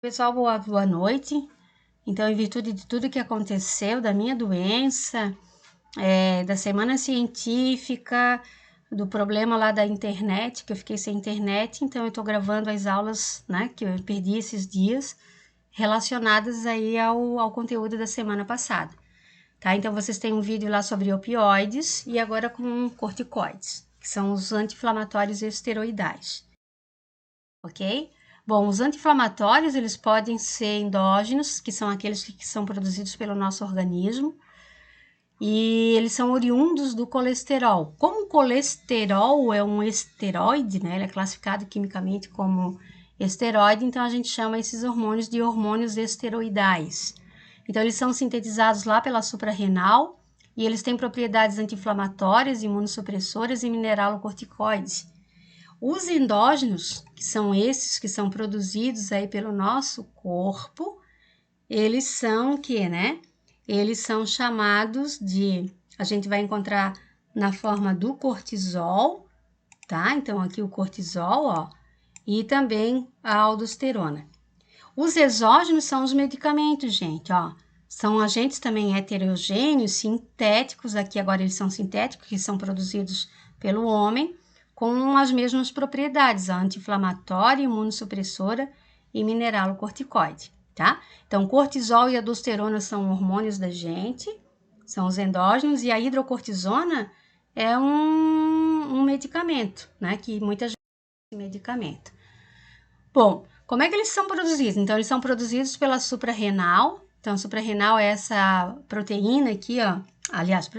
Pessoal, boa noite. Então, em virtude de tudo que aconteceu, da minha doença, da semana científica, do problema lá da internet, que eu fiquei sem internet, então eu tô gravando as aulas, né, que eu perdi esses dias, relacionadas aí ao conteúdo da semana passada, tá? Então, vocês têm um vídeo lá sobre opioides e agora com corticoides, que são os anti-inflamatórios esteroidais, ok? Bom, os anti-inflamatórios, eles podem ser endógenos, que são aqueles que são produzidos pelo nosso organismo, e eles são oriundos do colesterol. Como o colesterol é um esteroide, né, ele é classificado quimicamente como esteroide, então a gente chama esses hormônios de hormônios esteroidais. Então, eles são sintetizados lá pela suprarrenal, e eles têm propriedades anti-inflamatórias, imunossupressoras e mineralocorticoides. Os endógenos, que são esses que são produzidos aí pelo nosso corpo, eles são o que, né? Eles são chamados de, a gente vai encontrar na forma do cortisol, tá? Então, aqui o cortisol, ó, e também a aldosterona. Os exógenos são os medicamentos, gente, ó. São agentes também heterogêneos, sintéticos, aqui agora eles são sintéticos, que são produzidos pelo homem, com as mesmas propriedades, anti-inflamatória, imunossupressora e mineralocorticoide, tá? Então, cortisol e aldosterona são hormônios da gente, são os endógenos, e a hidrocortisona é um medicamento, né? Que muita gente usa medicamento. Bom, como é que eles são produzidos? Então, eles são produzidos pela suprarrenal. Então, a suprarrenal é essa proteína aqui, ó. Aliás,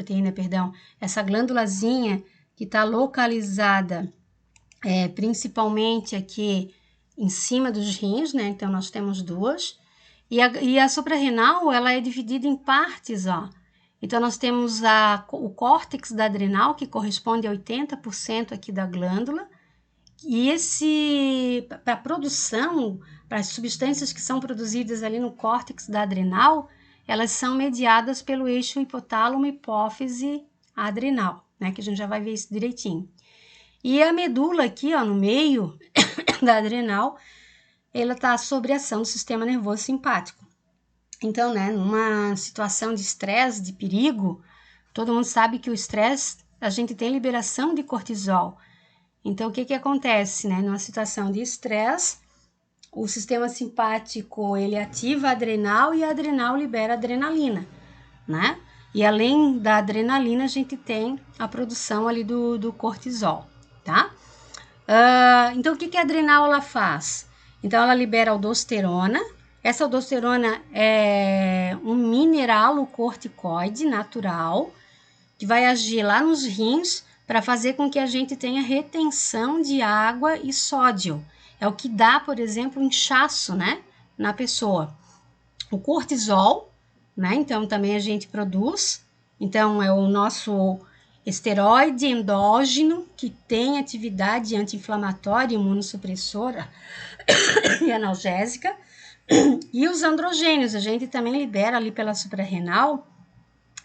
essa glândulazinha que está localizada principalmente aqui em cima dos rins, né? Então, nós temos duas. E a suprarrenal, ela é dividida em partes, ó. Então, nós temos o córtex da adrenal, que corresponde a 80% aqui da glândula. E para a produção, para as substâncias que são produzidas ali no córtex da adrenal, elas são mediadas pelo eixo hipotálamo-hipófise adrenal, né? Que a gente já vai ver isso direitinho. E a medula aqui, ó, no meio da adrenal, ela está sob ação do sistema nervoso simpático. Então, né, numa situação de estresse, de perigo, todo mundo sabe que o estresse, a gente tem liberação de cortisol. Então, o que acontece, né? Numa situação de estresse, o sistema simpático, ele ativa a adrenal e a adrenal libera adrenalina, né? E além da adrenalina, a gente tem a produção ali do cortisol, tá? Então, o que a adrenal ela faz? Então, ela libera aldosterona. Essa aldosterona é um mineralocorticoide natural que vai agir lá nos rins para fazer com que a gente tenha retenção de água e sódio. É o que dá, por exemplo, inchaço, né, na pessoa. O cortisol, né, então também a gente produz. Então, é o nosso esteroide endógeno que tem atividade anti-inflamatória, imunossupressora e analgésica. E os androgênios, a gente também libera ali pela suprarrenal,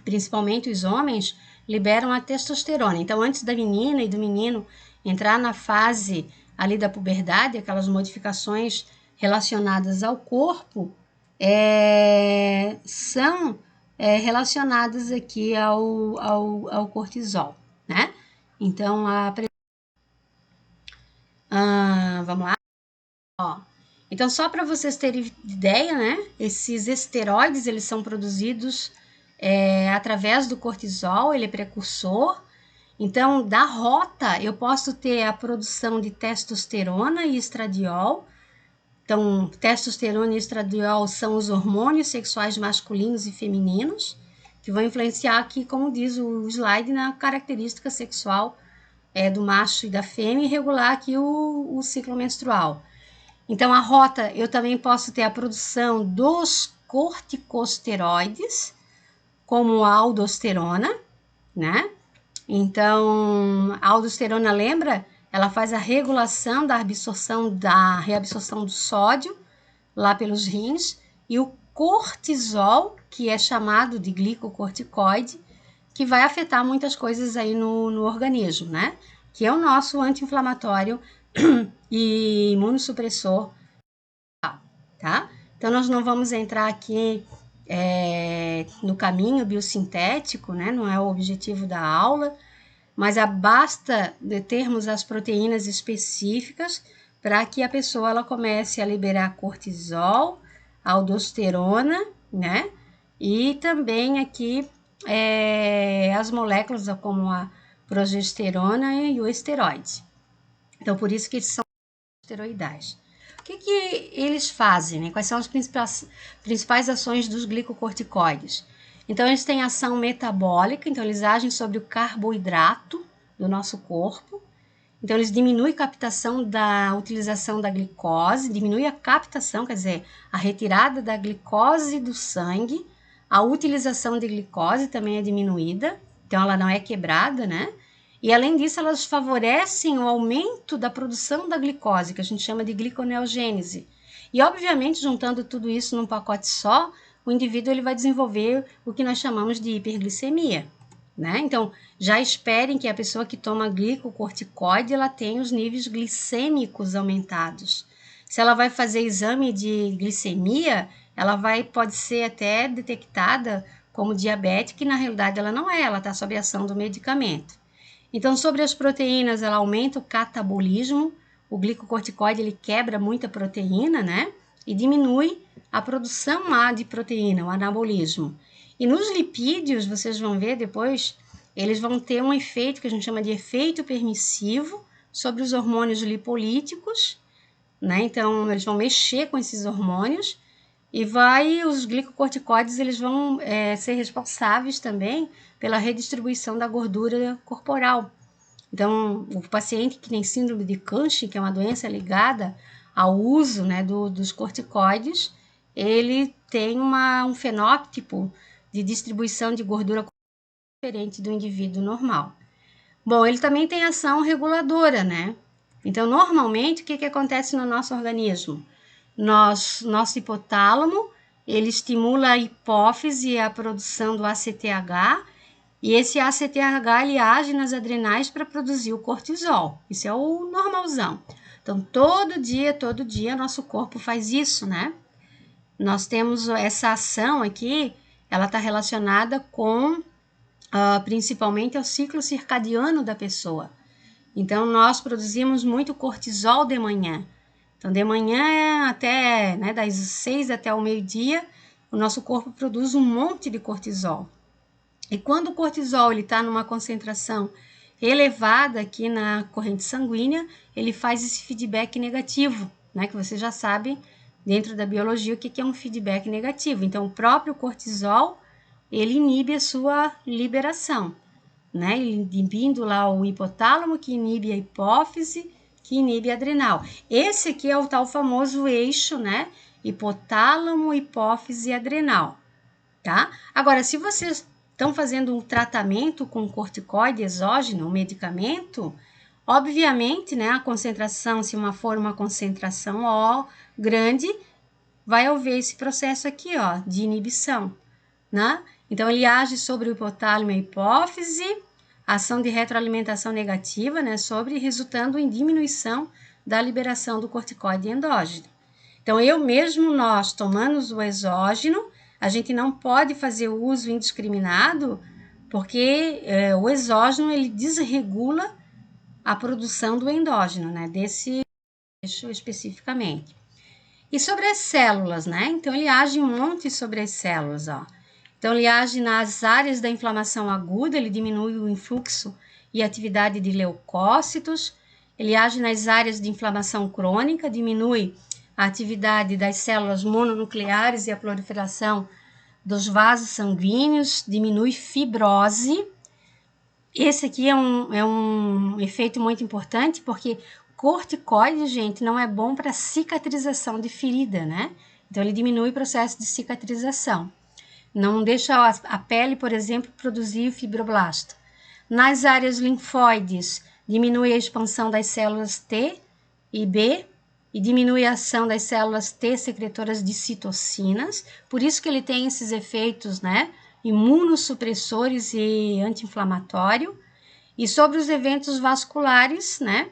principalmente os homens, liberam a testosterona. Então, antes da menina e do menino entrar na fase ali da puberdade, aquelas modificações relacionadas ao corpo, são relacionadas aqui ao cortisol, né? Então, vamos lá. Ó. Então, só para vocês terem ideia, né? Esses esteroides, eles são produzidos através do cortisol, ele é precursor. Então, da rota, eu posso ter a produção de testosterona e estradiol. Então, testosterona e estradiol são os hormônios sexuais masculinos e femininos, que vão influenciar aqui, como diz o slide, na característica sexual do macho e da fêmea e regular aqui o ciclo menstrual. Então, a rota, eu também posso ter a produção dos corticosteroides, como a aldosterona, né? Então, a aldosterona, lembra? Ela faz a regulação da reabsorção do sódio lá pelos rins, e o cortisol, que é chamado de glicocorticoide, que vai afetar muitas coisas aí no organismo, né? Que é o nosso anti-inflamatório e imunossupressor, tá? Então, nós não vamos entrar aqui no caminho biosintético, né? Não é o objetivo da aula, mas basta de termos as proteínas específicas para que a pessoa ela comece a liberar cortisol, aldosterona, né? E também aqui as moléculas como a progesterona e o esteroide. Então, por isso que eles são esteroidais. O que eles fazem, né? Quais são as principais ações dos glicocorticoides? Então, eles têm ação metabólica, então eles agem sobre o carboidrato do nosso corpo. Então, eles diminuem a captação da utilização da glicose, diminui a captação, quer dizer, a retirada da glicose do sangue, a utilização de glicose também é diminuída, então ela não é quebrada, né? E além disso, elas favorecem o aumento da produção da glicose, que a gente chama de gliconeogênese. E, obviamente, juntando tudo isso num pacote só, o indivíduo ele vai desenvolver o que nós chamamos de hiperglicemia, né? Então, já esperem que a pessoa que toma glicocorticoide, ela tenha os níveis glicêmicos aumentados. Se ela vai fazer exame de glicemia, ela pode ser até detectada como diabética, e na realidade ela não é, ela está sob a ação do medicamento. Então, sobre as proteínas, ela aumenta o catabolismo, o glicocorticoide ele quebra muita proteína, né? E diminui a produção de proteína, o anabolismo. E nos lipídios, vocês vão ver depois, eles vão ter um efeito que a gente chama de efeito permissivo sobre os hormônios lipolíticos, né? Então, eles vão mexer com esses hormônios e os glicocorticoides eles vão ser responsáveis também pela redistribuição da gordura corporal. Então, o paciente que tem síndrome de Cushing, que é uma doença ligada ao uso, né, dos corticoides, ele tem um fenótipo de distribuição de gordura diferente do indivíduo normal. Bom, ele também tem ação reguladora, né? Então, normalmente, o que acontece no nosso organismo? Nosso hipotálamo, ele estimula a hipófise e a produção do ACTH, e esse ACTH ele age nas adrenais para produzir o cortisol. Isso é o normalzão. Então, todo dia, nosso corpo faz isso, né? Nós temos essa ação aqui, ela está relacionada com, principalmente, ao ciclo circadiano da pessoa. Então, nós produzimos muito cortisol de manhã. Então, de manhã até, né, das 6 até o meio-dia, o nosso corpo produz um monte de cortisol. E quando o cortisol está numa concentração elevada aqui na corrente sanguínea, ele faz esse feedback negativo, né? Que você já sabe dentro da biologia o que é um feedback negativo. Então, o próprio cortisol, ele inibe a sua liberação, né? Inibindo lá o hipotálamo, que inibe a hipófise, que inibe a adrenal. Esse aqui é o tal famoso eixo, né? Hipotálamo, hipófise e adrenal, tá? Agora, se vocês estão fazendo um tratamento com corticoide exógeno, um medicamento, obviamente, né, a concentração, se for uma concentração grande, vai haver esse processo aqui, de inibição, né? Então, ele age sobre o hipotálamo e a hipófise, ação de retroalimentação negativa, né, resultando em diminuição da liberação do corticoide endógeno. Então, nós tomando o exógeno, a gente não pode fazer o uso indiscriminado, porque o exógeno ele desregula a produção do endógeno, né? Desse eixo especificamente. E sobre as células, né? Então, ele age um monte sobre as células, Então, ele age nas áreas da inflamação aguda, ele diminui o influxo e atividade de leucócitos, ele age nas áreas de inflamação crônica, diminui a atividade das células mononucleares e a proliferação dos vasos sanguíneos, diminui fibrose. Esse aqui é um efeito muito importante, porque corticoide, gente, não é bom para cicatrização de ferida, né? Então, ele diminui o processo de cicatrização. Não deixa a pele, por exemplo, produzir o fibroblasto. Nas áreas linfóides, diminui a expansão das células T e B, e diminui a ação das células T secretoras de citocinas, por isso que ele tem esses efeitos, né, imunossupressores e anti-inflamatório. E sobre os eventos vasculares, né,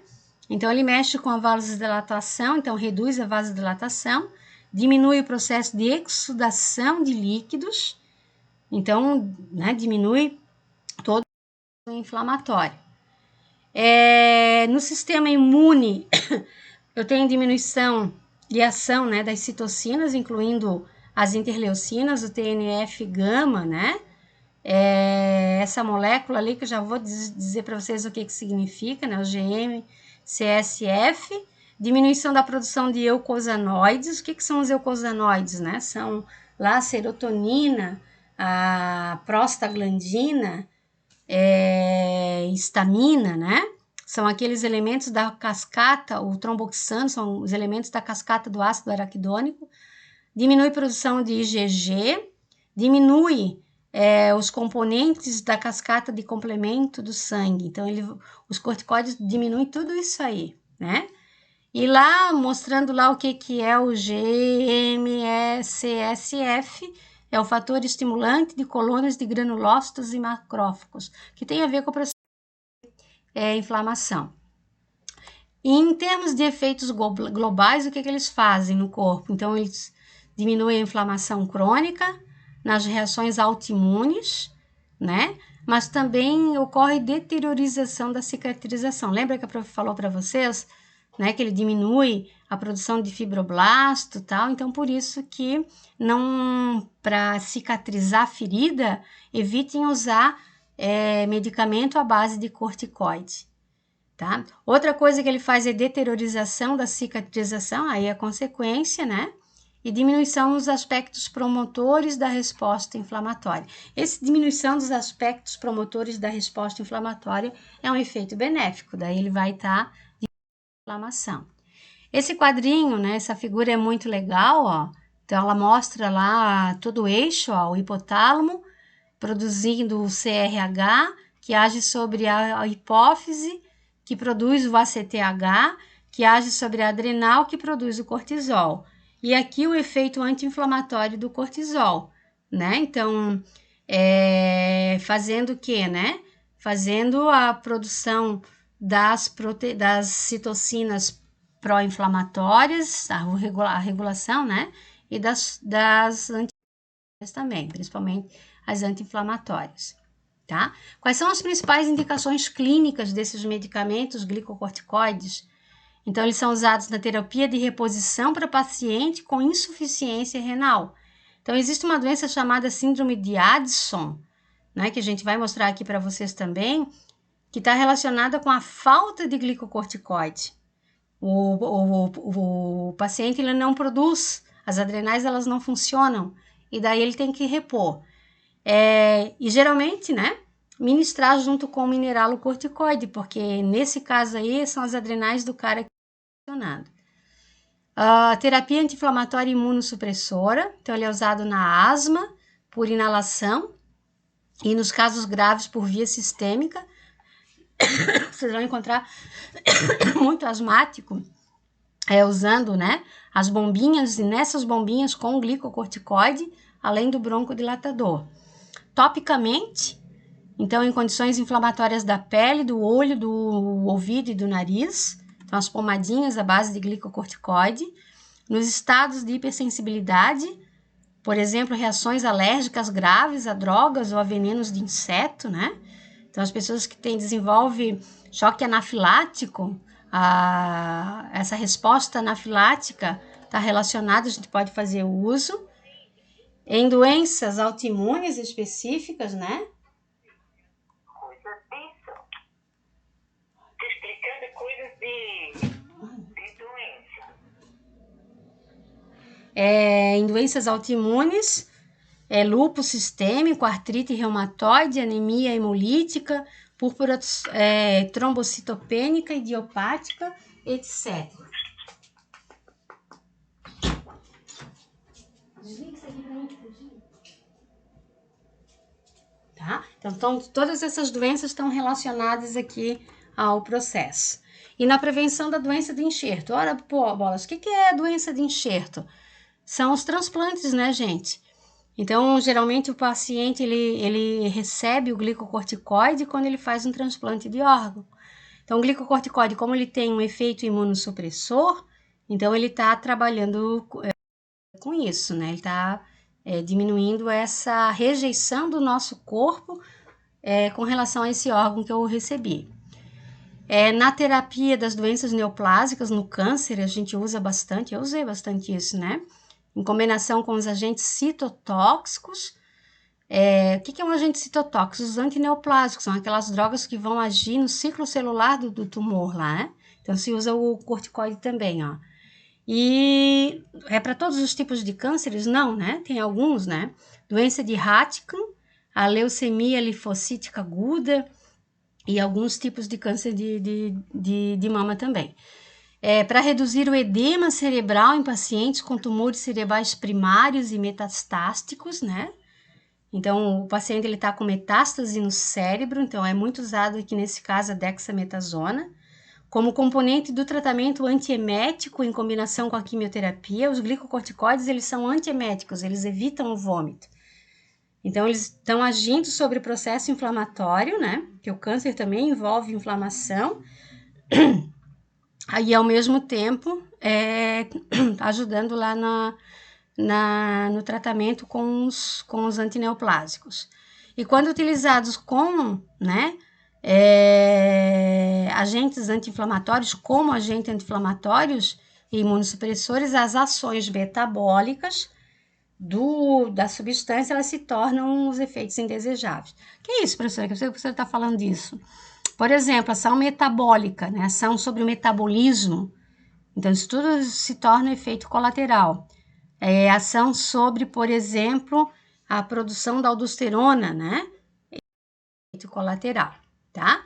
então ele mexe com a vasodilatação, então reduz a vasodilatação, diminui o processo de exsudação de líquidos, então, né, diminui todo o inflamatório. No sistema imune, eu tenho diminuição de ação, né, das citocinas, incluindo as interleucinas, o TNF-gama, né? Essa molécula ali que eu já vou dizer para vocês o que significa, né? O GM-CSF, diminuição da produção de eucosanoides. O que são os eucosanoides, né? São lá a serotonina, a prostaglandina, histamina, né? São aqueles elementos da cascata, o tromboxano, são os elementos da cascata do ácido araquidônico. Diminui a produção de IgG, diminui os componentes da cascata de complemento do sangue. Então, os corticoides diminuem tudo isso aí, né? E lá, mostrando lá o que é o GM-CSF, é o fator estimulante de colônias de granulócitos e macrófagos, que tem a ver com o processo de inflamação. E em termos de efeitos globais, o que eles fazem no corpo? Então, eles diminuem a inflamação crônica, nas reações autoimunes, né? Mas também ocorre deteriorização da cicatrização. Lembra que a prof falou para vocês, né, que ele diminui a produção de fibroblasto e tal? Então, por isso que para cicatrizar a ferida, evitem usar medicamento à base de corticoide. Tá? Outra coisa que ele faz é deteriorização da cicatrização, aí é a consequência, né? E diminuição dos aspectos promotores da resposta inflamatória. Essa diminuição dos aspectos promotores da resposta inflamatória é um efeito benéfico, daí ele vai estar de inflamação. Esse quadrinho, né, essa figura é muito legal, ó. Então ela mostra lá todo o eixo, ó, o hipotálamo, produzindo o CRH, que age sobre a hipófise, que produz o ACTH, que age sobre a adrenal, que produz o cortisol. E aqui o efeito anti-inflamatório do cortisol, né? Então, fazendo o quê, né? Fazendo a produção das citocinas pró-inflamatórias, a regulação, né? E das anti-inflamatórias também, principalmente as anti-inflamatórias. Tá? Quais são as principais indicações clínicas desses medicamentos glicocorticoides? Então, eles são usados na terapia de reposição para paciente com insuficiência renal. Então, existe uma doença chamada síndrome de Addison, né, que a gente vai mostrar aqui para vocês também, que está relacionada com a falta de glicocorticoide. O paciente ele não produz, as adrenais elas não funcionam, e daí ele tem que repor. E geralmente, né, ministrar junto com o mineralocorticoide, porque nesse caso aí são as adrenais do cara que está funcionando. A terapia anti-inflamatória imunossupressora, então ele é usado na asma, por inalação, e nos casos graves por via sistêmica. Vocês vão encontrar muito asmático usando, né, as bombinhas, e nessas bombinhas com glicocorticoide, além do broncodilatador. Topicamente, então em condições inflamatórias da pele, do olho, do ouvido e do nariz, então as pomadinhas à base de glicocorticoide. Nos estados de hipersensibilidade, por exemplo, reações alérgicas graves a drogas ou a venenos de inseto, né? Então as pessoas que desenvolvem choque anafilático, essa resposta anafilática está relacionada, a gente pode fazer o uso. Em doenças autoimunes específicas, né? Coisas disso. Te explicando coisas de doença. Em doenças autoimunes, lúpus sistêmico, artrite reumatoide, anemia hemolítica, púrpura trombocitopênica, idiopática, etc. Tá? Então, todas essas doenças estão relacionadas aqui ao processo. E na prevenção da doença de enxerto. Ora, pô, bolas, o que é a doença de enxerto? São os transplantes, né, gente? Então, geralmente o paciente ele recebe o glicocorticoide quando ele faz um transplante de órgão. Então, o glicocorticoide, como ele tem um efeito imunossupressor, então ele está trabalhando com isso, né? Ele está diminuindo essa rejeição do nosso corpo com relação a esse órgão que eu recebi. Na terapia das doenças neoplásicas, no câncer, a gente usa bastante, eu usei bastante isso, né? Em combinação com os agentes citotóxicos. O que é um agente citotóxico? Os antineoplásicos são aquelas drogas que vão agir no ciclo celular do tumor lá, né? Então se usa o corticoide também, ó. E é para todos os tipos de cânceres? Não, né? Tem alguns, né? Doença de Hodgkin, a leucemia linfocítica aguda e alguns tipos de câncer de mama também. Para reduzir o edema cerebral em pacientes com tumores cerebrais primários e metastásticos, né? Então, o paciente está com metástase no cérebro, então é muito usado aqui nesse caso a dexametasona. Como componente do tratamento antiemético em combinação com a quimioterapia, os glicocorticoides eles são antieméticos, eles evitam o vômito. Então, eles estão agindo sobre o processo inflamatório, né? Que o câncer também envolve inflamação. Aí, ao mesmo tempo, ajudando lá no tratamento com os antineoplásicos. E quando utilizados com, né, agentes anti-inflamatórios, como agentes anti-inflamatórios e imunossupressores, as ações metabólicas da substância, elas se tornam os efeitos indesejáveis. Que é isso, professora? Que você está falando disso? Por exemplo, ação metabólica, né? Ação sobre o metabolismo. Então, isso tudo se torna efeito colateral. Ação sobre, por exemplo, a produção da aldosterona, né? Efeito colateral, tá?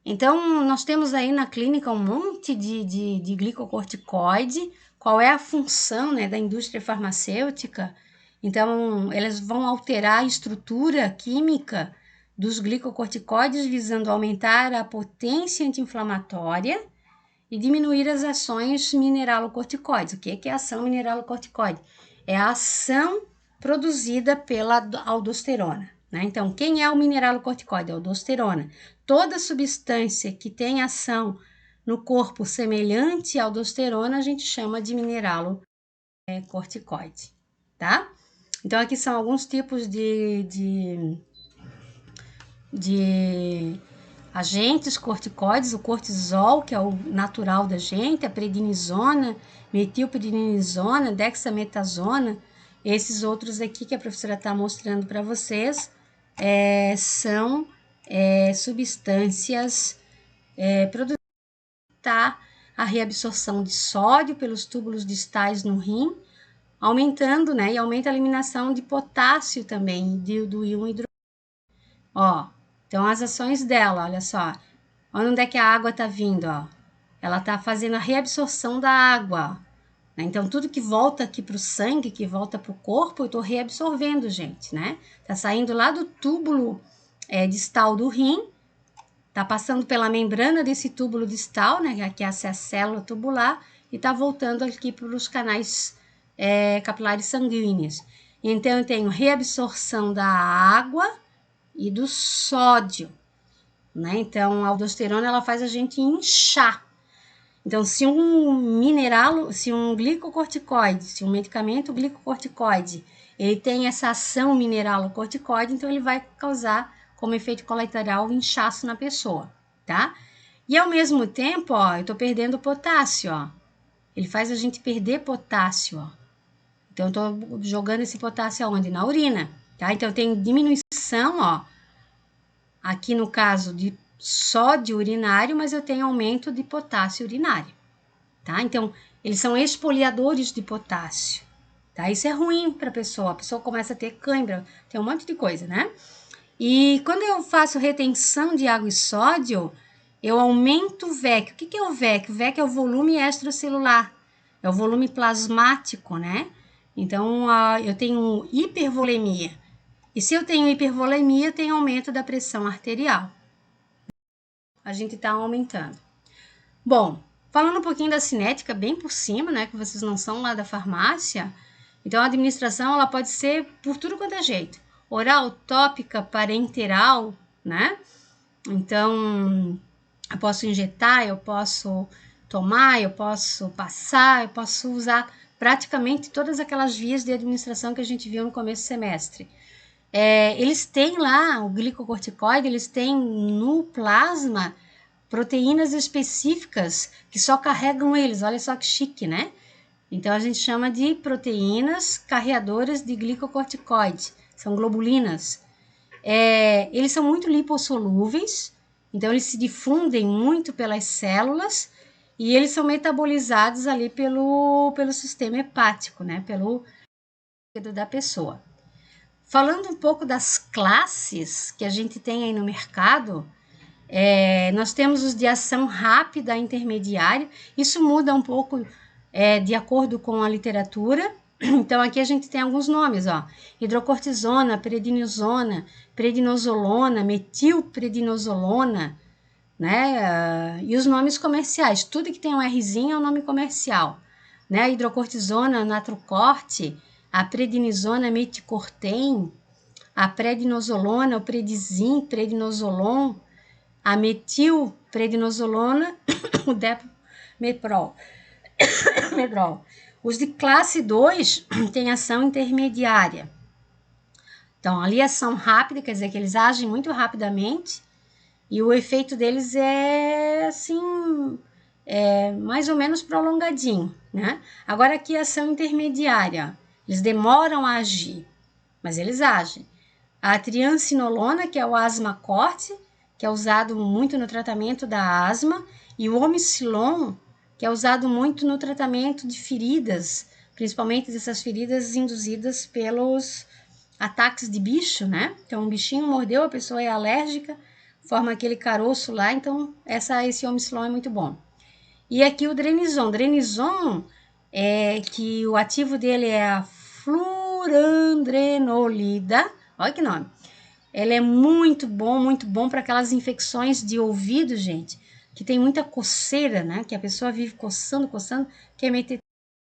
Então, nós temos aí na clínica um monte de glicocorticoide. Qual é a função, né, da indústria farmacêutica? Então, elas vão alterar a estrutura química dos glicocorticoides, visando aumentar a potência anti-inflamatória e diminuir as ações mineralocorticoides. O que é a ação mineralocorticoide? É a ação produzida pela aldosterona, né? Então, quem é o mineralocorticoide? É a aldosterona. Toda substância que tem ação no corpo semelhante à aldosterona, a gente chama de mineralocorticoide, tá? Então, aqui são alguns tipos de agentes corticoides, o cortisol, que é o natural da gente, a prednisona, metilprednisona, dexametasona. Esses outros aqui que a professora está mostrando para vocês são substâncias produzidas a reabsorção de sódio pelos túbulos distais no rim, aumentando, né, e aumenta a eliminação de potássio também, do íon hidrogênio. Ó, então as ações dela, olha só, olha onde é que a água está vindo, ó. Ela está fazendo a reabsorção da água, né? Então tudo que volta aqui para o sangue, que volta para o corpo, eu estou reabsorvendo, gente, né? Tá saindo lá do túbulo distal do rim, tá passando pela membrana desse túbulo distal, né? Que é a célula tubular, e tá voltando aqui para os canais capilares sanguíneos. Então eu tenho reabsorção da água e do sódio, né? Então a aldosterona ela faz a gente inchar. Então, se um glicocorticoide, se um medicamento glicocorticoide, ele tem essa ação mineralocorticoide, então ele vai causar como efeito colateral o inchaço na pessoa, tá? E ao mesmo tempo, ó, eu tô perdendo potássio, ó. Ele faz a gente perder potássio, ó. Então, eu tô jogando esse potássio aonde? Na urina, tá? Então, eu tenho diminuição, ó, aqui no caso de sódio urinário, mas eu tenho aumento de potássio urinário, tá? Então, eles são exfoliadores de potássio, tá? Isso é ruim para a pessoa começa a ter cãibra, tem um monte de coisa, né? E quando eu faço retenção de água e sódio, eu aumento o VEC. O que é o VEC? O VEC é o volume extracelular, é o volume plasmático, né? Então, eu tenho hipervolemia. E se eu tenho hipervolemia, tem aumento da pressão arterial. A gente está aumentando. Bom, falando um pouquinho da cinética, bem por cima, né, que vocês não são lá da farmácia, então a administração ela pode ser por tudo quanto é jeito. Oral, tópica, parenteral, né? Então, eu posso injetar, eu posso tomar, eu posso passar, eu posso usar praticamente todas aquelas vias de administração que a gente viu no começo do semestre. Eles têm lá, o glicocorticoide, eles têm no plasma proteínas específicas que só carregam eles. Olha só que chique, né? Então, a gente chama de proteínas carreadoras de glicocorticoide. São globulinas. Eles são muito lipossolúveis, então eles se difundem muito pelas células e eles são metabolizados ali pelo sistema hepático, né? Pelo fígado da pessoa. Falando um pouco das classes que a gente tem aí no mercado, nós temos os de ação rápida, intermediária. Isso muda um pouco de acordo com a literatura. Então, aqui a gente tem alguns nomes, ó. Hidrocortisona, prednisolona, metilprednisolona, né? E os nomes comerciais. Tudo que tem um Rzinho é um nome comercial, né? A hidrocortisona, natrocorte, a prednisona, meticortem, a prednisolona, o predizin, prednisolon, a metilprednisolona, o depo-meprol. Medrol. Os de classe 2 têm ação intermediária. Então, ali ação rápida, quer dizer que eles agem muito rapidamente e o efeito deles é, assim, mais ou menos prolongadinho, né? Agora, aqui ação intermediária. Eles demoram a agir, mas eles agem. A triancinolona, que é o asmacorte, que é usado muito no tratamento da asma, e o omicilon, que é usado muito no tratamento de feridas, principalmente dessas feridas induzidas pelos ataques de bicho, né? Então, um bichinho mordeu, a pessoa é alérgica, forma aquele caroço lá, então esse omicilon é muito bom. E aqui o drenizon. Drenizon, que o ativo dele é a fluorandrenolida, olha que nome. Ela é muito bom para aquelas infecções de ouvido, gente, que tem muita coceira, né? Que a pessoa vive coçando, quer meter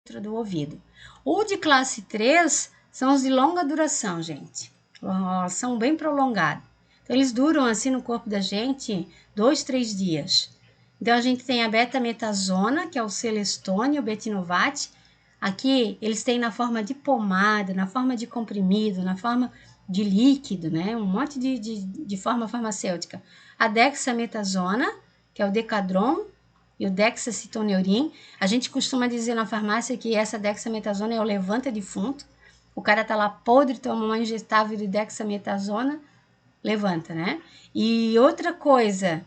dentro do ouvido. O de classe 3 são os de longa duração, gente. São bem prolongados. Então, eles duram assim no corpo da gente 2, 3 dias. Então, a gente tem a betametasona, que é o Celestone, o Betinovate. Aqui, eles têm na forma de pomada, na forma de comprimido, na forma de líquido, né? Um monte de forma farmacêutica. A dexametasona, que é o Decadron, e o dexacitoneurin. A gente costuma dizer na farmácia que essa dexametasona é o levanta defunto. O cara tá lá podre, toma uma injetável de dexametasona, levanta, né? E outra coisa,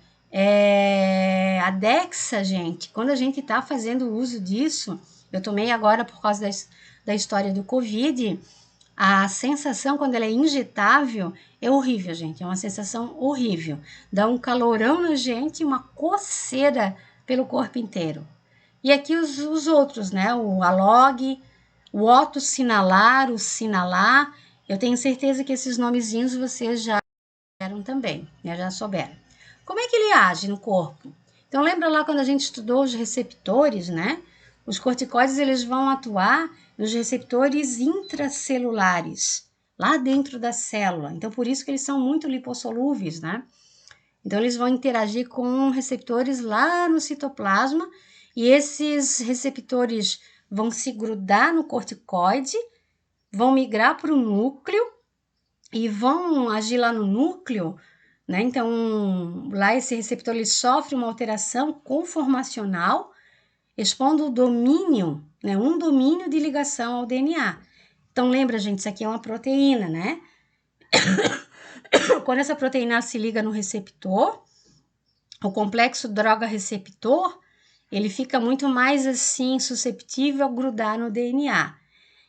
a dexa, gente, quando a gente tá fazendo uso disso, eu tomei agora por causa da história do Covid, a sensação quando ela é injetável é horrível, gente, é uma sensação horrível. Dá um calorão na gente, uma coceira pelo corpo inteiro. E aqui os outros, né? O Alog, o Otocinalar, o Sinalar. Eu tenho certeza que esses nomezinhos vocês já souberam também, né? Já souberam. Como é que ele age no corpo? Então, lembra lá quando a gente estudou os receptores, né? Os corticoides, eles vão atuar nos receptores intracelulares, lá dentro da célula. Então, por isso que eles são muito lipossolúveis, né? Então, eles vão interagir com receptores lá no citoplasma e esses receptores vão se grudar no corticoide, vão migrar para o núcleo e vão agir lá no núcleo, né? Então, lá esse receptor ele sofre uma alteração conformacional, expondo o domínio, né? Um domínio de ligação ao DNA. Então, lembra, gente, isso aqui é uma proteína, né? Quando essa proteína se liga no receptor, o complexo droga-receptor, ele fica muito mais assim susceptível a grudar no DNA.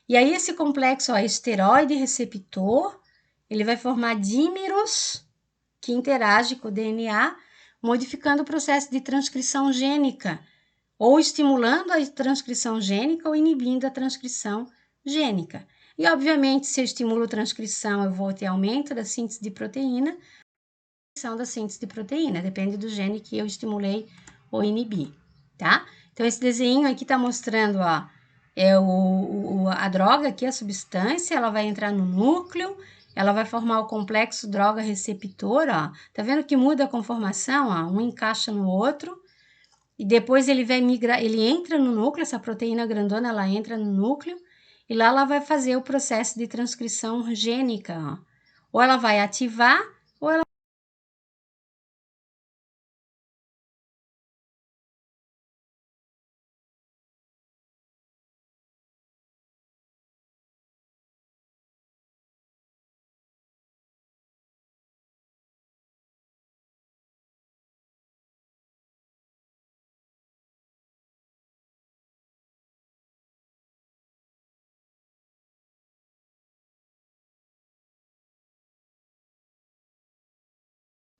E aí esse complexo, esteroide receptor, ele vai formar dímeros que interagem com o DNA, modificando o processo de transcrição gênica, ou estimulando a transcrição gênica ou inibindo a transcrição gênica. E, obviamente, se eu estimulo a transcrição, eu vou ter aumento da síntese de proteína, da síntese de proteína, depende do gene que eu estimulei ou inibi, tá? Então, esse desenho aqui tá mostrando, ó, a droga aqui, a substância, ela vai entrar no núcleo, ela vai formar o complexo droga-receptor, ó. Tá vendo que muda a conformação, ó? Um encaixa no outro. e depois ele vai migrar, ele entra no núcleo, essa proteína grandona, ela entra no núcleo, e lá ela vai fazer o processo de transcrição gênica, ó. Ou ela vai ativar, ou ela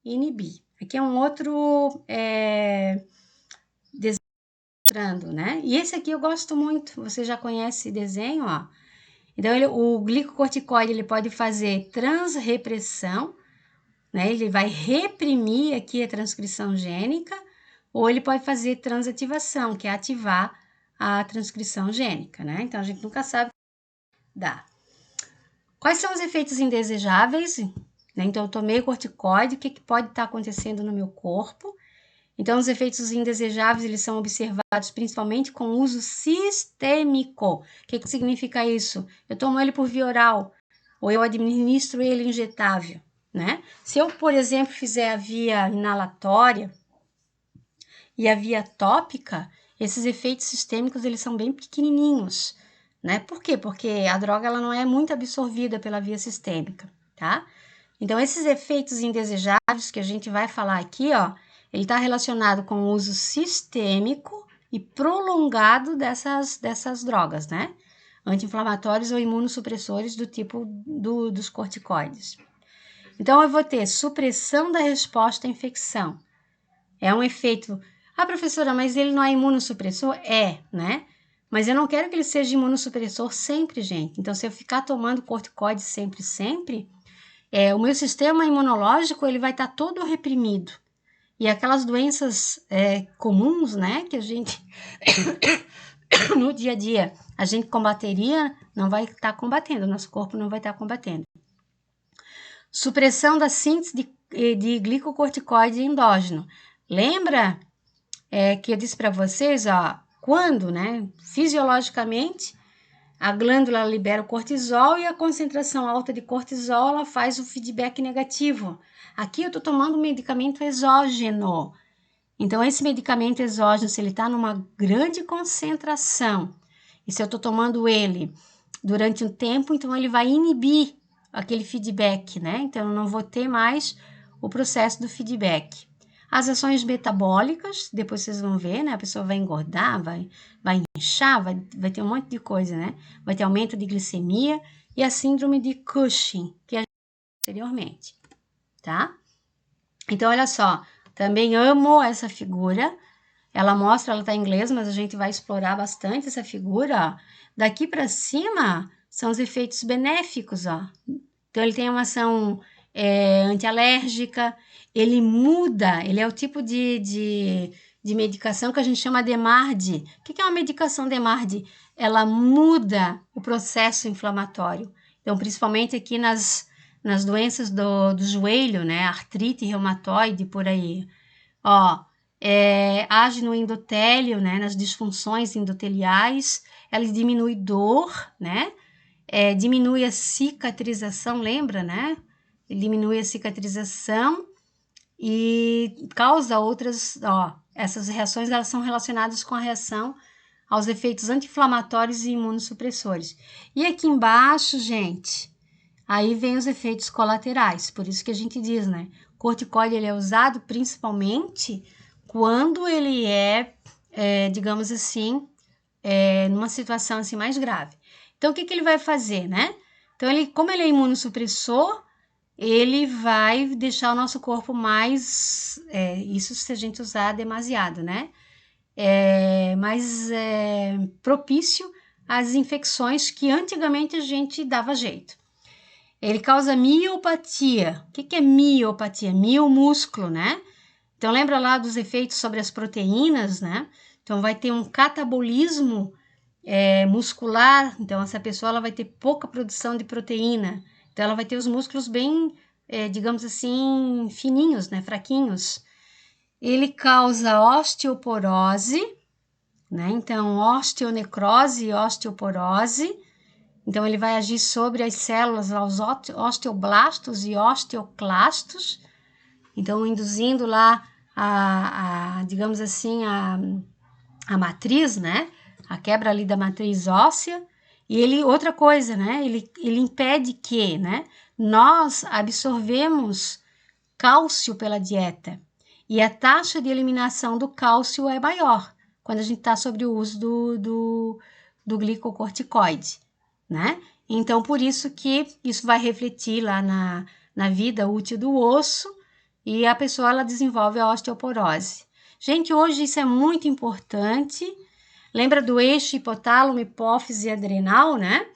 inibir. Aqui é um outro desenho, né? E esse aqui eu gosto muito, você já conhece esse desenho, ó. Então, o glicocorticoide, ele pode fazer transrepressão, né? Ele vai reprimir aqui a transcrição gênica, ou ele pode fazer transativação, que é ativar a transcrição gênica, né? Então, a gente nunca sabe o que dá. Quais são os efeitos indesejáveis? Né? Então, eu tomei corticoide, o que pode estar acontecendo no meu corpo? Então, os efeitos indesejáveis, eles são observados principalmente com uso sistêmico. O que significa isso? Eu tomo ele por via oral, ou eu administro ele injetável, né? Se eu, por exemplo, fizer a via inalatória e a via tópica, esses efeitos sistêmicos, eles são bem pequenininhos, né? Por quê? Porque a droga, ela não é muito absorvida pela via sistêmica, tá? Então, esses efeitos indesejáveis que a gente vai falar aqui, ó, ele está relacionado com o uso sistêmico e prolongado dessas drogas, né? Anti-inflamatórios ou imunossupressores do tipo dos corticoides. Então, eu vou ter supressão da resposta à infecção. É um efeito... Ah, professora, mas ele não é imunossupressor? É, né? Mas eu não quero que ele seja imunossupressor sempre, gente. Então, se eu ficar tomando corticoide sempre, o meu sistema imunológico ele vai estar todo reprimido. E aquelas doenças comuns, né, que a gente, no dia a dia, a gente combateria, não vai estar combatendo, nosso corpo não vai estar combatendo. Supressão da síntese de glicocorticoide endógeno. Lembra que eu disse para vocês, ó, quando, né, fisiologicamente, a glândula libera o cortisol e a concentração alta de cortisol ela faz o feedback negativo. Aqui eu estou tomando um medicamento exógeno. Então, esse medicamento exógeno, se ele está numa grande concentração, e se eu estou tomando ele durante um tempo, então ele vai inibir aquele feedback, né? Então, eu não vou ter mais o processo do feedback. As ações metabólicas, depois vocês vão ver, né? A pessoa vai engordar, vai inchar, vai ter um monte de coisa, né? Vai ter aumento de glicemia e a síndrome de Cushing, que a gente viu anteriormente, tá? Então, olha só, também amo essa figura. Ela mostra, ela tá em inglês, mas a gente vai explorar bastante essa figura, ó. Daqui para cima são os efeitos benéficos, ó. Então, ele tem uma ação antialérgica, ele muda, ele é o tipo de medicação que a gente chama DMARD. O que é uma medicação DMARD? Ela muda o processo inflamatório. Então, principalmente aqui nas doenças do joelho, né? Artrite reumatoide, por aí. Ó, age no endotélio, né? Nas disfunções endoteliais. Ela diminui dor, né? Diminui a cicatrização, lembra, né? Ele diminui a cicatrização e causa outras, ó, essas reações elas são relacionadas com a reação aos efeitos anti-inflamatórios e imunossupressores. E aqui embaixo, gente, aí vem os efeitos colaterais, por isso que a gente diz, né? Corticoide ele é usado principalmente quando ele digamos assim, numa situação assim mais grave. Então, o que ele vai fazer, né? Então, como ele é imunossupressor, ele vai deixar o nosso corpo mais, isso se a gente usar demasiado, né? Mais propício às infecções que antigamente a gente dava jeito. Ele causa miopatia. O que é miopatia? Miomúsculo, né? Então, lembra lá dos efeitos sobre as proteínas, né? Então, vai ter um catabolismo muscular. Então, essa pessoa ela vai ter pouca produção de proteína. Então, ela vai ter os músculos bem, digamos assim, fininhos, né? Fraquinhos. ele causa osteoporose, né? Então, osteonecrose e osteoporose. Então, ele vai agir sobre as células, os osteoblastos e osteoclastos. Então, induzindo lá digamos assim, a matriz, né? A quebra ali da matriz óssea. E outra coisa, né? Ele impede que, né? Nós absorvemos cálcio pela dieta. E a taxa de eliminação do cálcio é maior quando a gente está sobre o uso do glicocorticoide, né? Então, por isso que isso vai refletir lá na vida útil do osso e a pessoa ela desenvolve a osteoporose. Gente, hoje isso é muito importante. Lembra do eixo hipotálamo, hipófise e adrenal, né?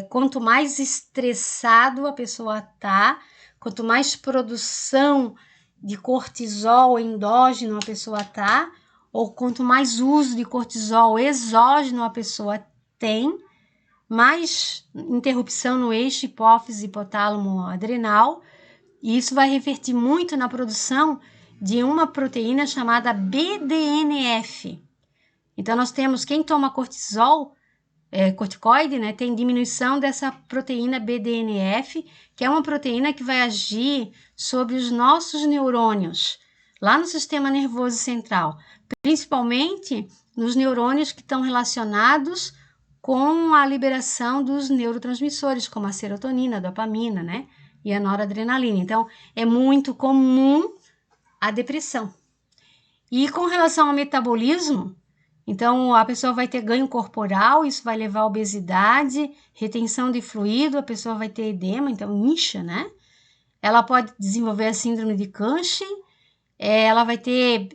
Quanto mais estressado a pessoa tá, quanto mais produção de cortisol endógeno a pessoa tá, ou quanto mais uso de cortisol exógeno a pessoa tem, mais interrupção no eixo hipófise, hipotálamo, adrenal, e isso vai revertir muito na produção de uma proteína chamada BDNF. Então, nós temos, quem toma corticoide, né, tem diminuição dessa proteína BDNF, que é uma proteína que vai agir sobre os nossos neurônios, lá no sistema nervoso central, principalmente nos neurônios que estão relacionados com a liberação dos neurotransmissores, como a serotonina, a dopamina, né, e a noradrenalina. Então, é muito comum a depressão. E com relação ao metabolismo, então a pessoa vai ter ganho corporal, isso vai levar a obesidade, retenção de fluido, a pessoa vai ter edema, então incha, né? Ela pode desenvolver a síndrome de Cushing, ela vai ter,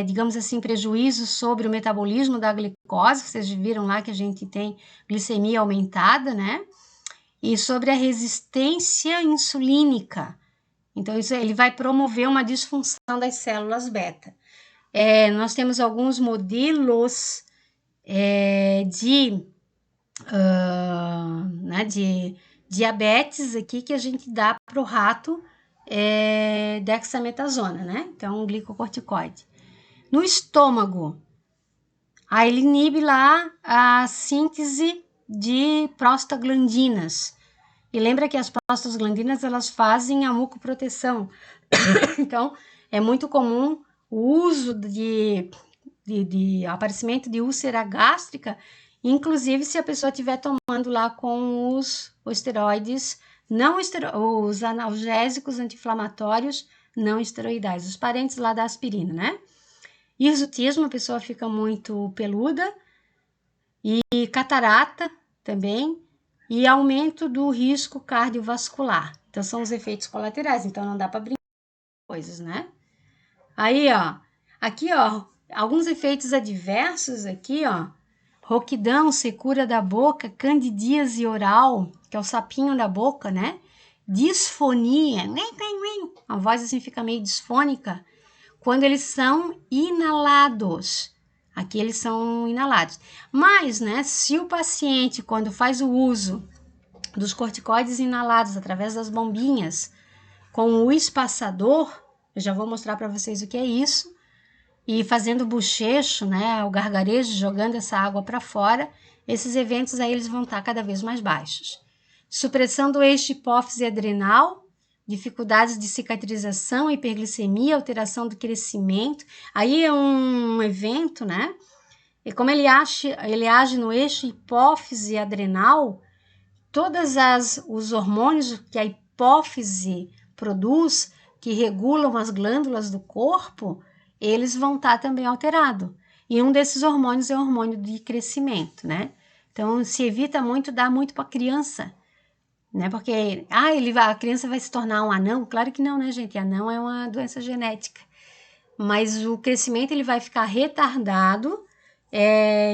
digamos assim, prejuízos sobre o metabolismo da glicose, vocês viram lá que a gente tem glicemia aumentada, né? E sobre a resistência insulínica. Então, ele vai promover uma disfunção das células beta. Nós temos alguns modelos de diabetes aqui que a gente dá para o rato dexametasona, né? Então, um glicocorticoide. No estômago, ele inibe lá a síntese de prostaglandinas. E lembra que as prostaglandinas, elas fazem a mucoproteção. Então, é muito comum o uso de aparecimento de úlcera gástrica, inclusive se a pessoa estiver tomando lá com os esteroides, os analgésicos anti-inflamatórios não esteroidais, os parentes lá da aspirina, né? Hirsutismo, a pessoa fica muito peluda, e catarata também, e aumento do risco cardiovascular. Então, são os efeitos colaterais, então não dá para brincar com coisas, né? Aí, ó, aqui, ó, alguns efeitos adversos aqui, ó, rouquidão, secura da boca, candidíase oral, que é o sapinho da boca, né? Disfonia, a voz assim fica meio disfônica, quando eles são inalados. Aqui eles são inalados. Mas, né, se o paciente, quando faz o uso dos corticoides inalados através das bombinhas, com o espaçador, eu já vou mostrar para vocês o que é isso, e fazendo bochecho, né, o gargarejo, jogando essa água para fora, esses eventos aí eles vão estar cada vez mais baixos. Supressão do eixo hipófise adrenal, dificuldades de cicatrização, hiperglicemia, alteração do crescimento. Aí é um evento, né? E como ele age no eixo hipófise adrenal, todos os hormônios que a hipófise produz, que regulam as glândulas do corpo, eles vão estar também alterados. E um desses hormônios é o hormônio de crescimento, né? Então, se evita muito dar muito para a criança, né? Porque, a criança vai se tornar um anão? Claro que não, né, gente? Anão é uma doença genética. Mas o crescimento ele vai ficar retardado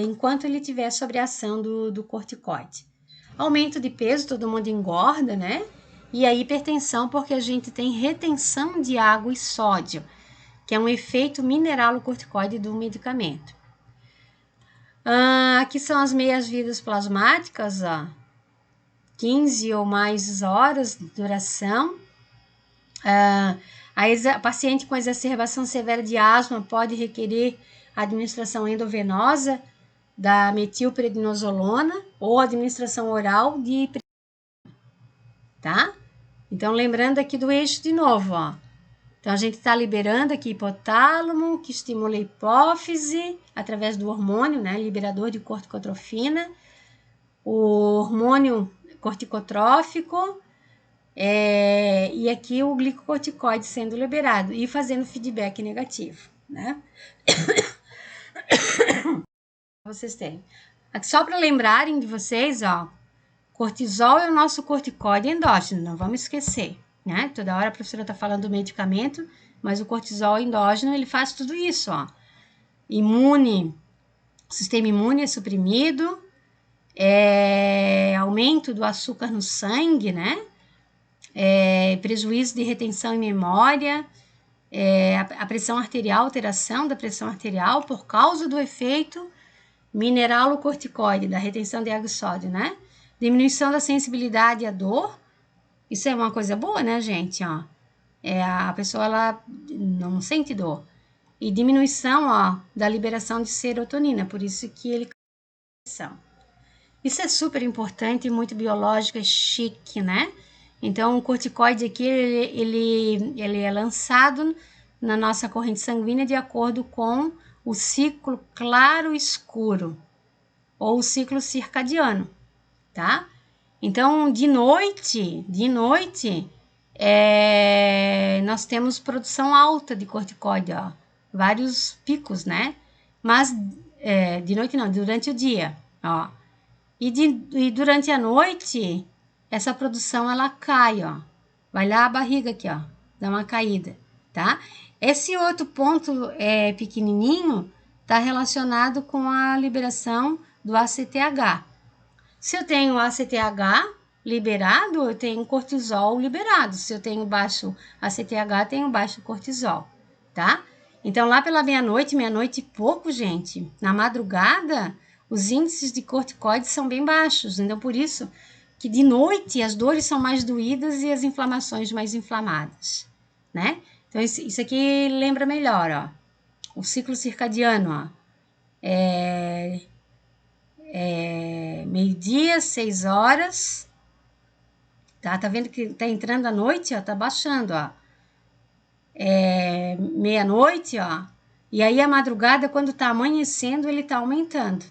enquanto ele estiver sob a ação do corticoide. Aumento de peso, todo mundo engorda, né? E a hipertensão, porque a gente tem retenção de água e sódio, que é um efeito mineralocorticoide do medicamento. Aqui são as meias-vidas plasmáticas, ó. 15 ou mais horas de duração. A paciente com exacerbação severa de asma pode requerer administração endovenosa da metilprednisolona ou administração oral de, tá? Então, lembrando aqui do eixo de novo, ó. Então, a gente está liberando aqui hipotálamo, que estimula a hipófise através do hormônio, né, liberador de corticotrofina, o hormônio corticotrófico, e aqui o glicocorticoide sendo liberado e fazendo feedback negativo, né? Vocês têm. Só para lembrarem de vocês, ó, cortisol é o nosso corticoide endógeno, não vamos esquecer, né? Toda hora a professora está falando do medicamento, mas o cortisol endógeno, ele faz tudo isso, ó. O sistema imune é suprimido, aumento do açúcar no sangue, né? Prejuízo de retenção e memória, a pressão arterial, alteração da pressão arterial por causa do efeito mineralocorticoide, da retenção de água e sódio, né? Diminuição da sensibilidade à dor, isso é uma coisa boa, né, gente? Ó, a pessoa, ela não sente dor. E diminuição, ó, da liberação de serotonina, por isso que ele... Isso é super importante e muito biológico, é chique, né? Então, o corticoide aqui, ele é lançado na nossa corrente sanguínea de acordo com o ciclo claro-escuro, ou o ciclo circadiano, tá? Então, de noite, nós temos produção alta de corticoide, ó, vários picos, né? Mas, de noite não, durante o dia, ó. E durante a noite, essa produção, ela cai, ó. Vai lá a barriga aqui, ó, dá uma caída, tá? Esse outro ponto pequenininho está relacionado com a liberação do ACTH. Se eu tenho ACTH liberado, eu tenho cortisol liberado. Se eu tenho baixo ACTH, tenho baixo cortisol, tá? Então, lá pela meia-noite e pouco, gente, na madrugada, os índices de corticoides são bem baixos. Então, por isso que de noite as dores são mais doídas e as inflamações mais inflamadas, né? Então, isso aqui lembra melhor, ó. O ciclo circadiano, ó. Meio-dia, 6 horas. Tá vendo que tá entrando a noite, ó, tá baixando, ó. Meia-noite, ó. E aí a madrugada, quando tá amanhecendo, ele tá aumentando.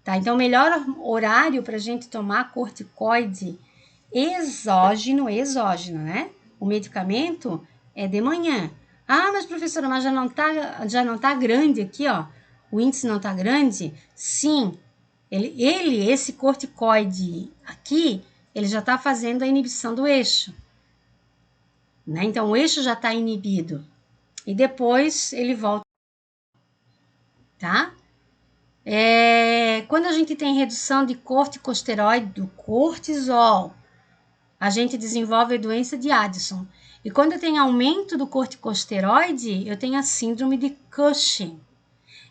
Tá? Então, o melhor horário pra gente tomar corticoide exógeno, né? O medicamento é de manhã. Ah, mas professora, mas já não tá grande aqui, ó. O índice não tá grande? Sim. Esse corticoide aqui, ele já está fazendo a inibição do eixo, né? Então, o eixo já está inibido. E depois ele volta, tá? Quando a gente tem redução de corticosteroide, do cortisol, a gente desenvolve a doença de Addison. E quando eu tenho aumento do corticosteroide, eu tenho a síndrome de Cushing.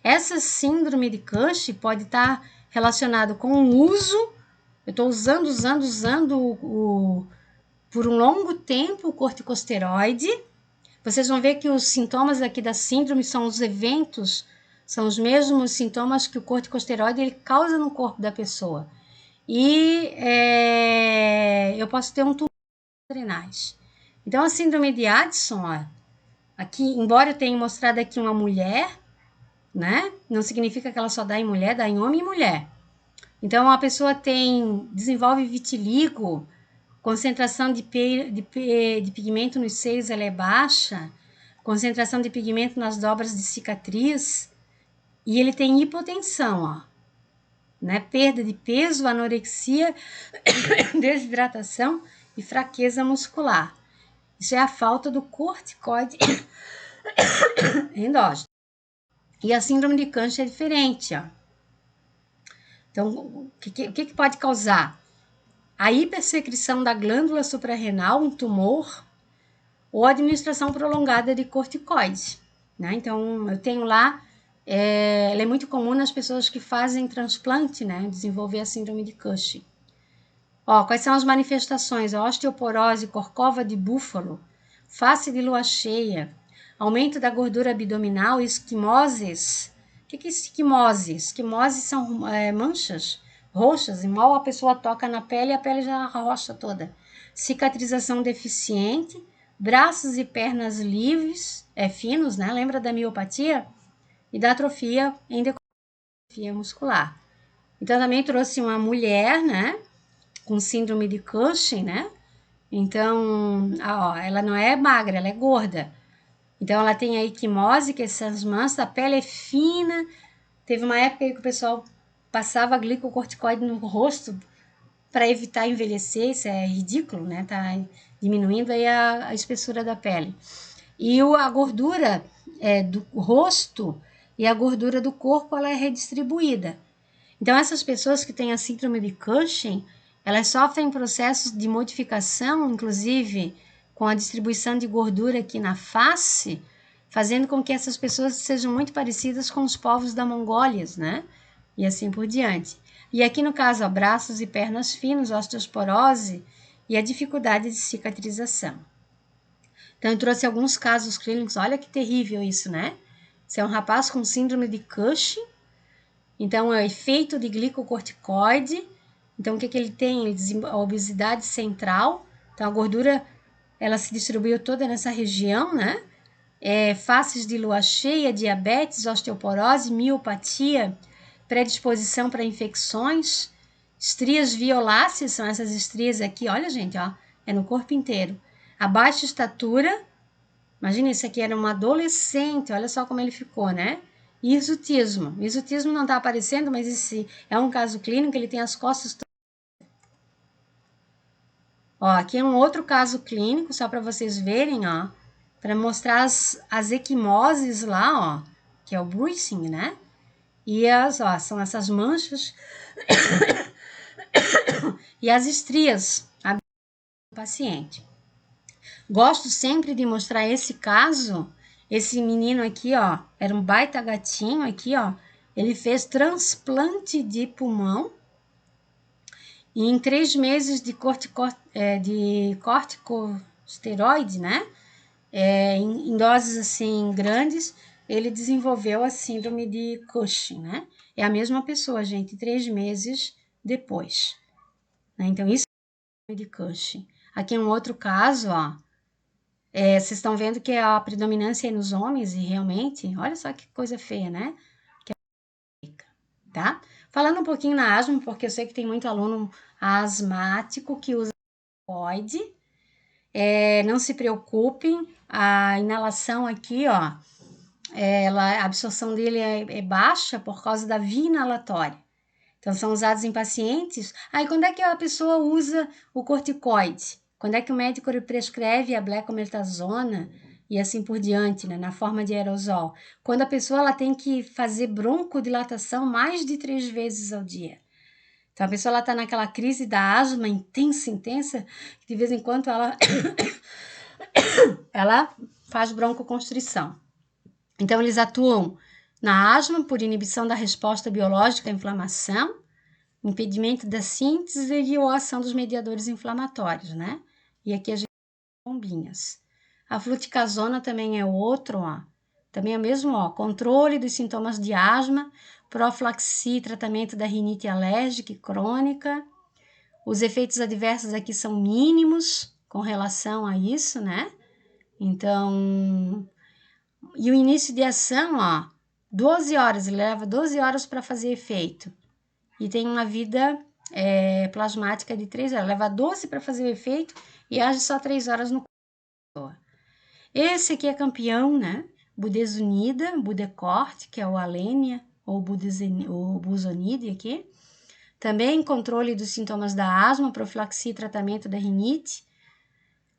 Essa síndrome de Cushing pode estar relacionado com o uso, eu estou usando por um longo tempo o corticosteroide. Vocês vão ver que os sintomas aqui da síndrome são os eventos, são os mesmos sintomas que o corticosteroide ele causa no corpo da pessoa. E eu posso ter um tumor renais. Então, a síndrome de Addison, ó, aqui, embora eu tenha mostrado aqui uma mulher, né? Não significa que ela só dá em mulher, dá em homem e mulher. Então, a pessoa desenvolve vitiligo, concentração de pigmento nos seios ela é baixa, concentração de pigmento nas dobras de cicatriz, e ele tem hipotensão, ó, né? Perda de peso, anorexia, desidratação e fraqueza muscular. Isso é a falta do corticoide endógeno. E a síndrome de Cushing é diferente, ó. Então, o que pode causar? A hipersecreção da glândula suprarrenal, um tumor, ou administração prolongada de corticoides, né? Então, eu tenho lá, ela é muito comum nas pessoas que fazem transplante, né? Desenvolver a síndrome de Cushing. Ó, quais são as manifestações? A osteoporose, corcova de búfalo, face de lua cheia, aumento da gordura abdominal, esquimoses. O que é esquimose? Esquimose são manchas roxas, e mal a pessoa toca na pele, a pele já rocha toda. Cicatrização deficiente, braços e pernas livres, finos, né? Lembra da miopatia? E da atrofia endocrinológica muscular. Então, também trouxe uma mulher, né? Com síndrome de Cushing, né? Então, ela não é magra, ela é gorda. Então, ela tem a equimose, que são as manchas, a pele é fina. Teve uma época aí que o pessoal passava glicocorticoide no rosto para evitar envelhecer. Isso é ridículo, né? Tá diminuindo aí a espessura da pele. E a gordura do rosto e a gordura do corpo, ela é redistribuída. Então, essas pessoas que têm a síndrome de Cushing, elas sofrem processos de modificação, inclusive com a distribuição de gordura aqui na face, fazendo com que essas pessoas sejam muito parecidas com os povos da Mongólia, né? E assim por diante. E aqui no caso, braços e pernas finos, osteoporose e a dificuldade de cicatrização. Então, eu trouxe alguns casos clínicos. Olha que terrível isso, né? Você é um rapaz com síndrome de Cushing. Então, é o efeito de glicocorticoide. Então, o que ele tem? A obesidade central. Então, a gordura, ela se distribuiu toda nessa região, né? Faces de lua cheia, diabetes, osteoporose, miopatia, predisposição para infecções, estrias violáceas, são essas estrias aqui, olha, gente, ó, é no corpo inteiro. A baixa estatura, imagina, isso aqui era um adolescente, olha só como ele ficou, né? Hirsutismo. Hirsutismo não está aparecendo, mas esse é um caso clínico, ele tem as costas. Ó, aqui é um outro caso clínico, só para vocês verem, ó, para mostrar as equimoses lá, ó, que é o bruising, né? E são essas manchas e as estrias do paciente. Gosto sempre de mostrar esse caso. Esse menino aqui, ó, era um baita gatinho aqui, ó. Ele fez transplante de pulmão e em 3 meses de corticosteroide, né? Em doses assim grandes, ele desenvolveu a síndrome de Cushing, né? É a mesma pessoa, gente, 3 meses depois. Né? Então, isso é de Cushing. Aqui um outro caso, ó. Vocês estão vendo que a predominância é nos homens e realmente, olha só que coisa feia, né? Tá? Falando um pouquinho na asma, porque eu sei que tem muito aluno asmático que usa corticoide. Não se preocupem, a inalação aqui, ó, a absorção dele é baixa por causa da via inalatória. Então, são usados em pacientes. Aí, quando é que a pessoa usa o corticoide? Quando é que o médico prescreve a blecometasona e assim por diante, né, na forma de aerosol? Quando a pessoa ela tem que fazer broncodilatação mais de 3 vezes ao dia. Então, a pessoa está naquela crise da asma intensa, que de vez em quando ela faz broncoconstrição. Então, eles atuam na asma por inibição da resposta biológica à inflamação, impedimento da síntese e ou ação dos mediadores inflamatórios, né? E aqui a gente tem bombinhas. A fluticasona também é outro, ó. Também é o mesmo, ó. Controle dos sintomas de asma, profilaxia e tratamento da rinite alérgica e crônica. Os efeitos adversos aqui são mínimos com relação a isso, né? Então, e o início de ação, ó, 12 horas, ele leva 12 horas para fazer efeito. E tem uma vida plasmática de 3 horas. Leva 12 para fazer o efeito e age só 3 horas no corpo. Esse aqui é campeão, né? Budesonida, Budecort, que é o Alenia, ou Buzonide aqui. Também controle dos sintomas da asma, profilaxia e tratamento da rinite.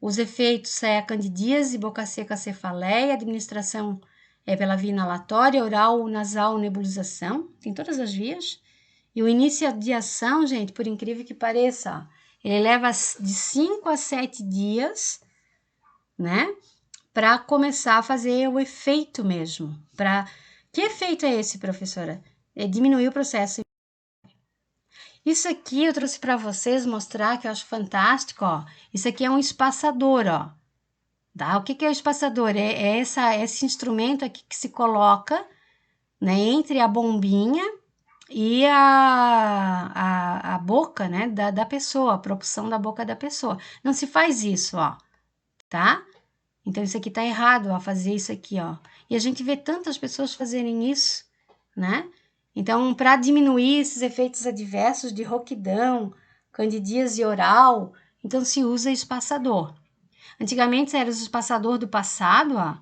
Os efeitos é a candidíase, boca seca, cefaleia, administração pela via inalatória, oral, nasal, nebulização. Tem todas as vias. E o início de ação, gente, por incrível que pareça, ó, ele leva de 5 a 7 dias, né? Para começar a fazer o efeito mesmo. Que efeito é esse, professora? É diminuir o processo. Isso aqui eu trouxe para vocês mostrar, que eu acho fantástico, ó. Isso aqui é um espaçador, ó. tá? O que é o espaçador? É esse instrumento aqui que se coloca, né, entre a bombinha e a boca, né, da pessoa, a propulsão da boca da pessoa. Não se faz isso, ó, tá? Então, isso aqui tá errado, ó, fazer isso aqui, ó. E a gente vê tantas pessoas fazerem isso, né? Então, para diminuir esses efeitos adversos de rouquidão, candidíase oral, então se usa espaçador. Antigamente era os espaçador do passado, ó,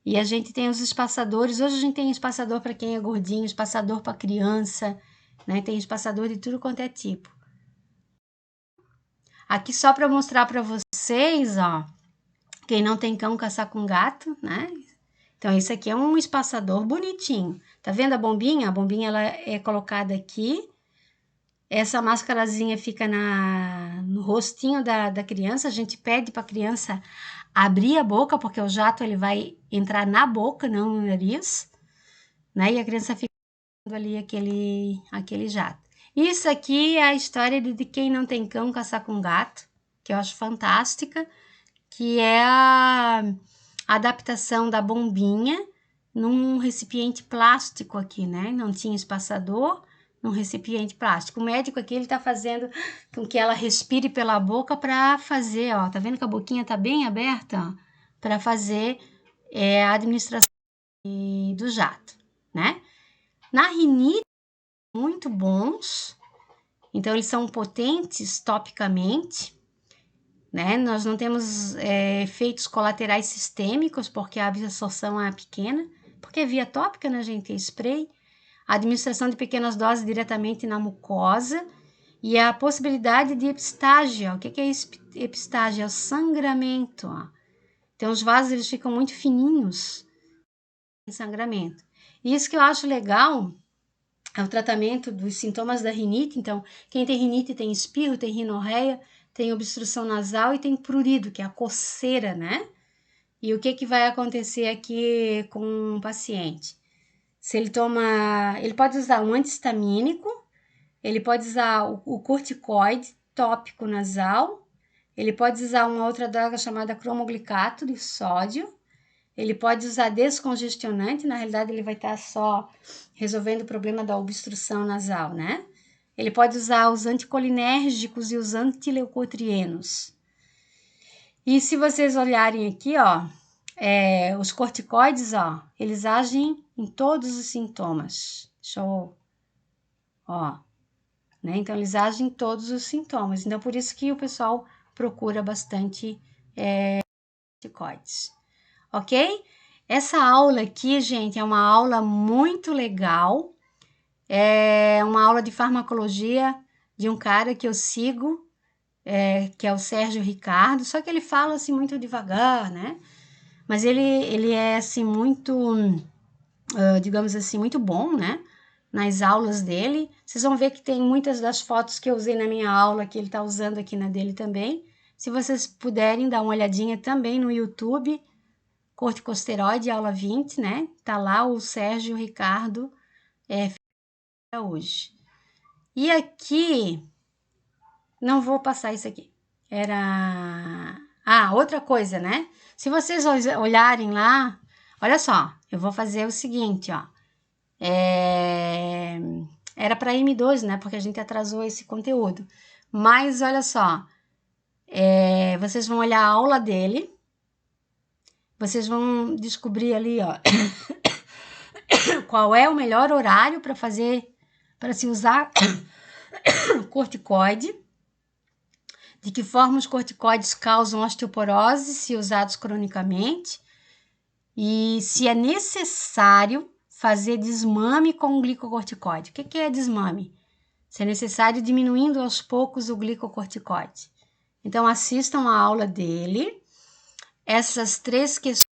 e a gente tem os espaçadores. Hoje a gente tem espaçador para quem é gordinho, espaçador para criança, né? Tem espaçador de tudo quanto é tipo. Aqui só para mostrar para vocês, ó, quem não tem cão caçar com gato, né? Então esse aqui é um espaçador bonitinho. Tá vendo a bombinha? A bombinha ela é colocada aqui. Essa máscarazinha fica no rostinho da criança. A gente pede para a criança abrir a boca, porque o jato ele vai entrar na boca, não no nariz, né? E a criança fica ali aquele jato. Isso aqui é a história de quem não tem cão caçar com gato, que eu acho fantástica, que é a adaptação da bombinha num recipiente plástico aqui, né? Não tinha espaçador, num recipiente plástico. O médico aqui, ele tá fazendo com que ela respire pela boca para fazer, ó, tá vendo que a boquinha tá bem aberta, ó, para fazer a administração do jato, né? Na rinite, muito bons, então eles são potentes topicamente, né? Nós não temos efeitos colaterais sistêmicos, porque a absorção é pequena, porque é via tópica, né, gente? É spray. A administração de pequenas doses diretamente na mucosa e a possibilidade de epistágia. O que é epistágia? É o sangramento. Ó. Então, os vasos eles ficam muito fininhos em sangramento. E isso que eu acho legal é o tratamento dos sintomas da rinite. Então, quem tem rinite tem espirro, tem rinorreia, tem obstrução nasal e tem prurido, que é a coceira, né? E o que vai acontecer aqui com o paciente? Se ele ele pode usar um antihistamínico, ele pode usar o corticoide tópico nasal, ele pode usar uma outra droga chamada cromoglicato de sódio, ele pode usar descongestionante, na realidade ele vai estar só resolvendo o problema da obstrução nasal, né? Ele pode usar os anticolinérgicos e os antileucotrienos. E se vocês olharem aqui, ó, os corticoides, ó, eles agem em todos os sintomas. Deixa eu... Ó, né? Então, eles agem em todos os sintomas. Então, por isso que o pessoal procura bastante corticoides. Ok? Essa aula aqui, gente, é uma aula muito legal. É uma aula de farmacologia de um cara que eu sigo, que é o Sérgio Ricardo, só que ele fala assim muito devagar, né? Mas ele é assim muito, digamos assim, muito bom, né? Nas aulas dele. Vocês vão ver que tem muitas das fotos que eu usei na minha aula que ele tá usando aqui na dele também. Se vocês puderem dar uma olhadinha também no YouTube, corticosteroide aula 20, né? Tá lá o Sérgio Ricardo hoje. E aqui, não vou passar isso aqui. Outra coisa, né? Se vocês olharem lá, olha só, eu vou fazer o seguinte, ó. Era para M2, né? Porque a gente atrasou esse conteúdo. Mas olha só, vocês vão olhar a aula dele, vocês vão descobrir ali, ó, qual é o melhor horário para se usar corticoide, de que forma os corticoides causam osteoporose se usados cronicamente, e se é necessário fazer desmame com o glicocorticoide. O que é desmame? Se é necessário diminuindo aos poucos o glicocorticoide. Então, assistam a aula dele. Essas 3 questões